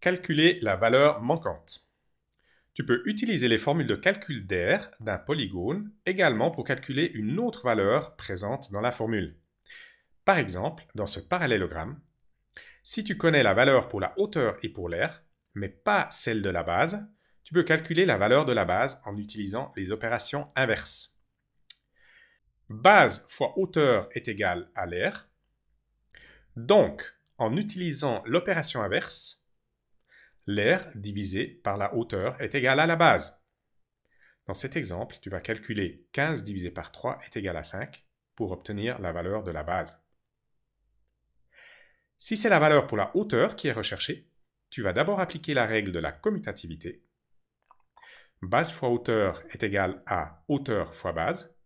Calculer la valeur manquante. Tu peux utiliser les formules de calcul d'air d'un polygone également pour calculer une autre valeur présente dans la formule. Par exemple, dans ce parallélogramme, si tu connais la valeur pour la hauteur et pour l'air, mais pas celle de la base, tu peux calculer la valeur de la base en utilisant les opérations inverses. Base fois hauteur est égal à l'air. Donc, en utilisant l'opération inverse, l'air divisé par la hauteur est égal à la base. Dans cet exemple, tu vas calculer 15 divisé par 3 est égal à 5 pour obtenir la valeur de la base. Si c'est la valeur pour la hauteur qui est recherchée, tu vas d'abord appliquer la règle de la commutativité. Base fois hauteur est égal à hauteur fois base.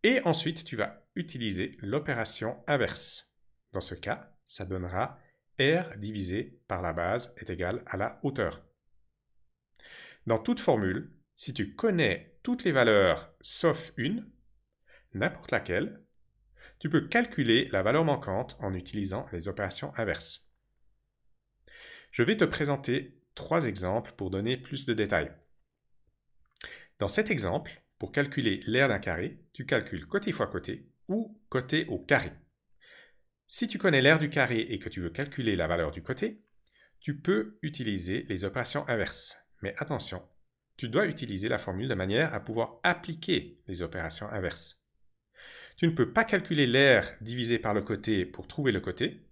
Et ensuite, tu vas utiliser l'opération inverse. Dans ce cas, ça donnera R divisé par la base est égal à la hauteur. Dans toute formule, si tu connais toutes les valeurs sauf une, n'importe laquelle, tu peux calculer la valeur manquante en utilisant les opérations inverses. Je vais te présenter 3 exemples pour donner plus de détails. Dans cet exemple, pour calculer l'aire d'un carré, tu calcules côté fois côté ou côté au carré. Si tu connais l'aire du carré et que tu veux calculer la valeur du côté, tu peux utiliser les opérations inverses. Mais attention, tu dois utiliser la formule de manière à pouvoir appliquer les opérations inverses. Tu ne peux pas calculer l'aire divisé par le côté pour trouver le côté,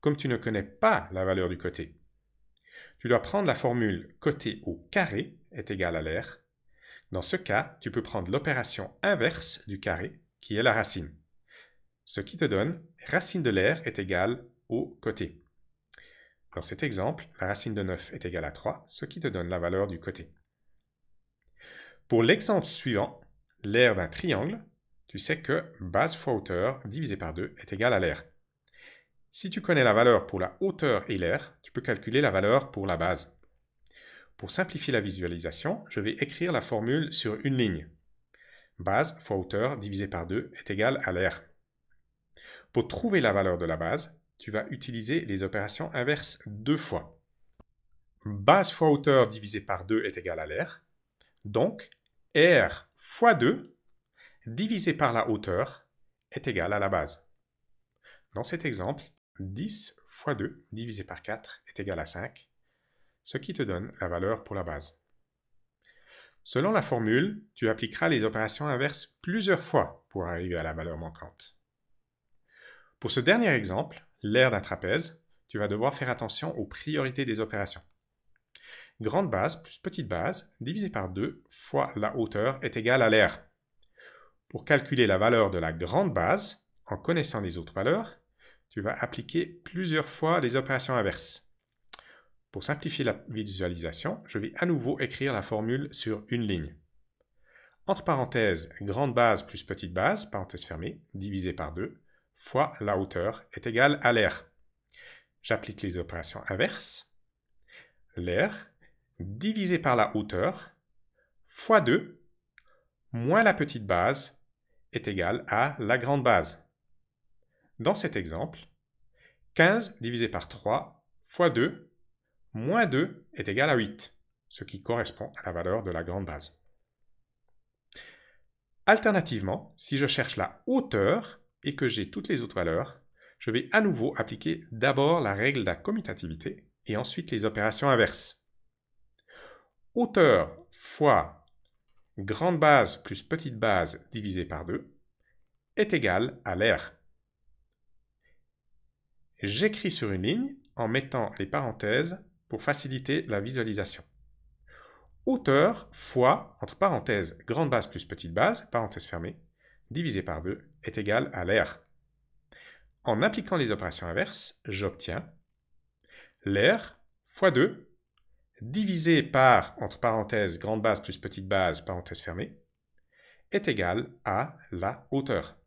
comme tu ne connais pas la valeur du côté. Tu dois prendre la formule côté au carré est égal à l'aire. Dans ce cas, tu peux prendre l'opération inverse du carré, qui est la racine. Ce qui te donne racine de l'aire est égale au côté. Dans cet exemple, la racine de 9 est égale à 3, ce qui te donne la valeur du côté. Pour l'exemple suivant, l'aire d'un triangle, tu sais que base fois hauteur divisé par 2 est égal à l'aire. Si tu connais la valeur pour la hauteur et l'aire, tu peux calculer la valeur pour la base. Pour simplifier la visualisation, je vais écrire la formule sur une ligne. Base fois hauteur divisé par 2 est égal à l'aire. Pour trouver la valeur de la base, tu vas utiliser les opérations inverses 2 fois. Base fois hauteur divisé par 2 est égal à l'aire. Donc, R fois 2 divisé par la hauteur est égal à la base. Dans cet exemple, 10 fois 2 divisé par 4 est égal à 5, ce qui te donne la valeur pour la base. Selon la formule, tu appliqueras les opérations inverses plusieurs fois pour arriver à la valeur manquante. Pour ce dernier exemple, l'aire d'un trapèze, tu vas devoir faire attention aux priorités des opérations. Grande base plus petite base divisé par 2 fois la hauteur est égal à l'aire. Pour calculer la valeur de la grande base, en connaissant les autres valeurs, tu vas appliquer plusieurs fois les opérations inverses. Pour simplifier la visualisation, je vais à nouveau écrire la formule sur une ligne. Entre parenthèses, grande base plus petite base, parenthèse fermée, divisé par 2, fois la hauteur est égal à l'aire. J'applique les opérations inverses. L'aire divisé par la hauteur fois 2 moins la petite base est égal à la grande base. Dans cet exemple, 15 divisé par 3 fois 2 moins 2 est égal à 8, ce qui correspond à la valeur de la grande base. Alternativement, si je cherche la hauteur et que j'ai toutes les autres valeurs, je vais à nouveau appliquer d'abord la règle de la commutativité et ensuite les opérations inverses. Hauteur fois grande base plus petite base divisé par 2 est égal à l'aire. J'écris sur une ligne en mettant les parenthèses pour faciliter la visualisation. Hauteur fois, entre parenthèses, grande base plus petite base, parenthèse fermée, divisé par 2 est égal à l'aire. En appliquant les opérations inverses, j'obtiens l'aire fois 2 divisé par, entre parenthèses, grande base plus petite base, parenthèse fermée, est égal à la hauteur.